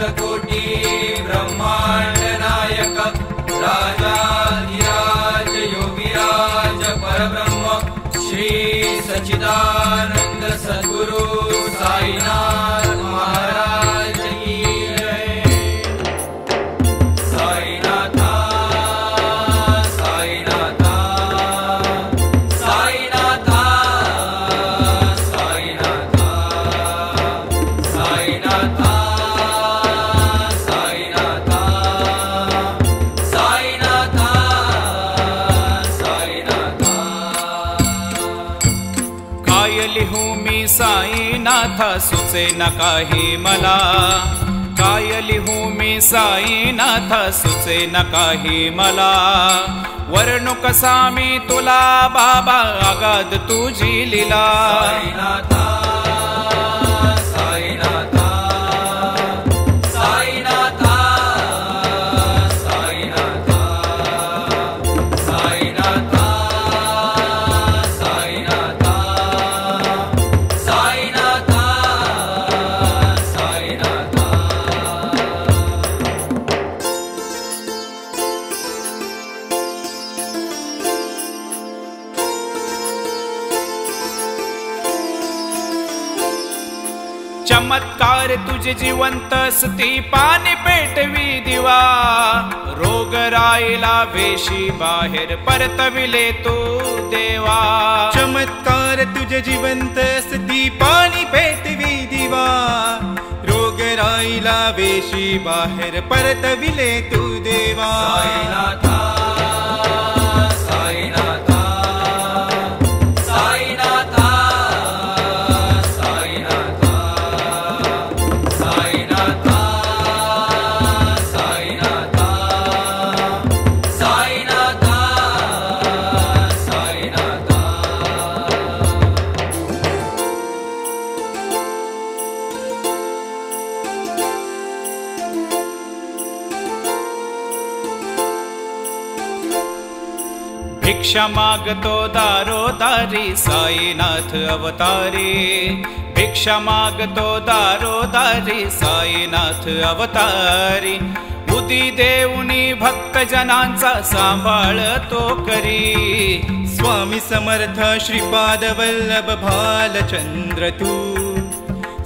अनंतकोटी ब्रह्मांड नायक राजाधिराज योगीराज परब्रह्म श्री सच्चिदानंद सद्गुरु साईनाथ महाराज की जय। साईनाथा साईनाथा साईनाथा साईनाथा साईनाथा साईनाथा साईनाथा साईनाथा। काय लिहू मी साईनाथ सुचे न काही मला, काय लिहू मी साईनाथ सुचे न काही मला। वर्णू कसा मी तुला बाबा अगाध तुझी लीला। साईनाथा साईनाथा साईनाथा साईनाथा साईनाथा साईनाथा साईनाथा साईनाथा। चमत्कार तुझे जिवंत स्ती पाणी पेटवी दिवा। रोग राहिला वेशी बाहेर परतविले तू देवा। चमत्कार तुझे जिवंत स्ती पाणी पेटवी दिवा। रोग राहिला वेशी बाहेर परतविले तू देवा। साईनाथा साईनाथा साईनाथा साईनाथा साईनाथा साईनाथा साईनाथा साईनाथा। भिक्षा मागतो दारोदारी साईनाथ अवतारी। भिक्षा मागतो दारोदारी साईनाथ अवतारी। बुद्धी देऊनी भक्त जनांचा सांभाळतो करी। स्वामी समर्थ श्रीपाद वल्लभ भालचंद्र तू।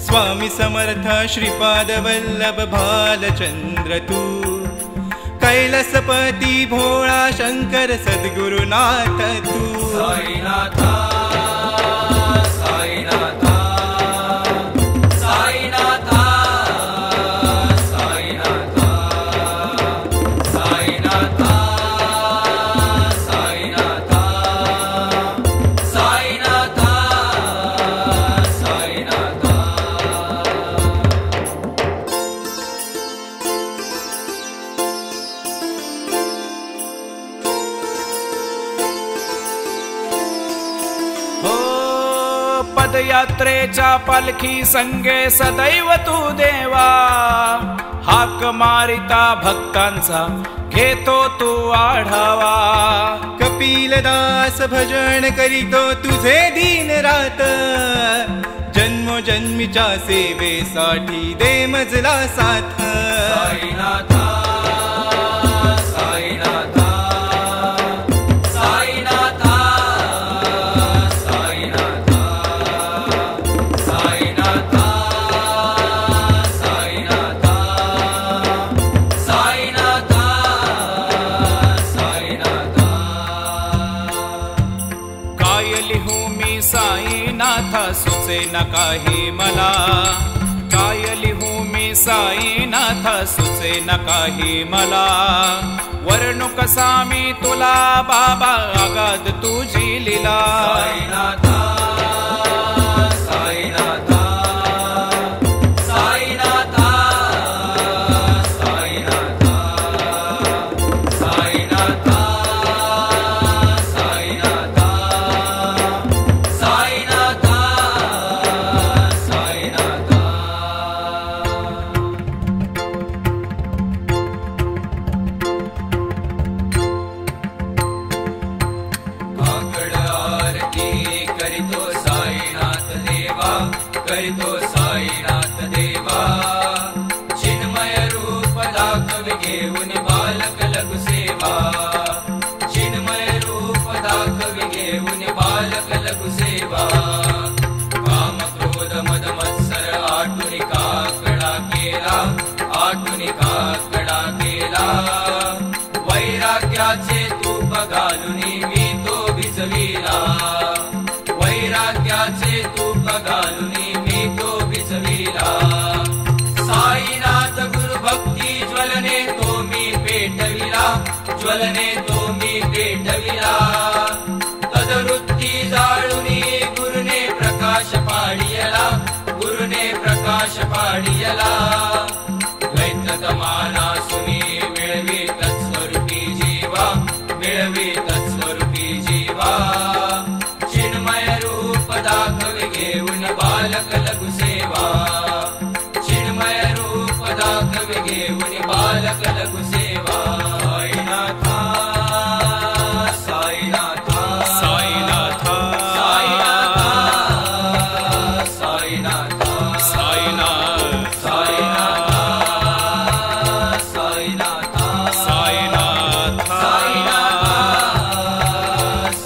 स्वामी समर्थ श्रीपाद वल्लभ भालचंद्र तू। कैलासपती भोळा शंकर सद्गुरुनाथ तू। साईनाथा साईनाथा साईनाथा साईनाथा साईनाथा साईनाथा साईनाथा साईनाथा। पदयात्रेच्या पालखी संगे सदैव तू देवा। हाक मारिता भक्तांचा घेतो तू आढावा। कपिलदास भजन करीतो तुझे दिन रात। जन्मोजन्मीच्या सेवेसाठी दे मजला साथ। साईनाथा साईनाथा साईनाथा साईनाथा साईनाथा साईनाथा साईनाथा साईनाथा। काय लिहू मी साईनाथ सुचे न काही मला। काय लिहू मी साईनाथ सुचे न काही मला। वर्णू कसा मी तुला बाबा अगाध तुझी लीला। साईनाथा साईनाथा साईनाथा साईनाथा साईनाथा साईनाथा साईनाथा साईनाथा। आकड आरती करितो साईनाथ देवा। करितो साईनाथ देवा। चिन्मय बालक लघु सेवा काम क्रोध मद मत्सर आठुनी काकडा केला आठुनी काकडा केला वैराग्याचे तूप घालुनी मी तो भिजविला वैराग्याचे तूप घालुनी मी तो भिजविला साईनाथ गुरु भक्ती ज्वलने तो मी पेटविला ज्वलने तो मी पेटविला तदवृत्ती जाळुनी गुरुने प्रकाश पाडियला गुरुने प्रकाश पाडियला द्वैत तमाना सुनी मिळवी तत्स्वरूपी जीवा मिळवी तत्स्वरूपी जीवा चिन्मय रूप दाखवे घेऊन बालक लघु सेवा चिन्मय रूप दाखवे घेऊन बालक लघु सेवा साईनाथा साईनाथा साईनाथा साईनाथा साईनाथा साईनाथा साईनाथा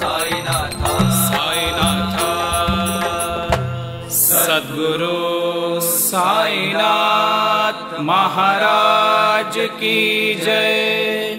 साईनाथा साईनाथा सद्गुरु साईनाथ महाराज की जय।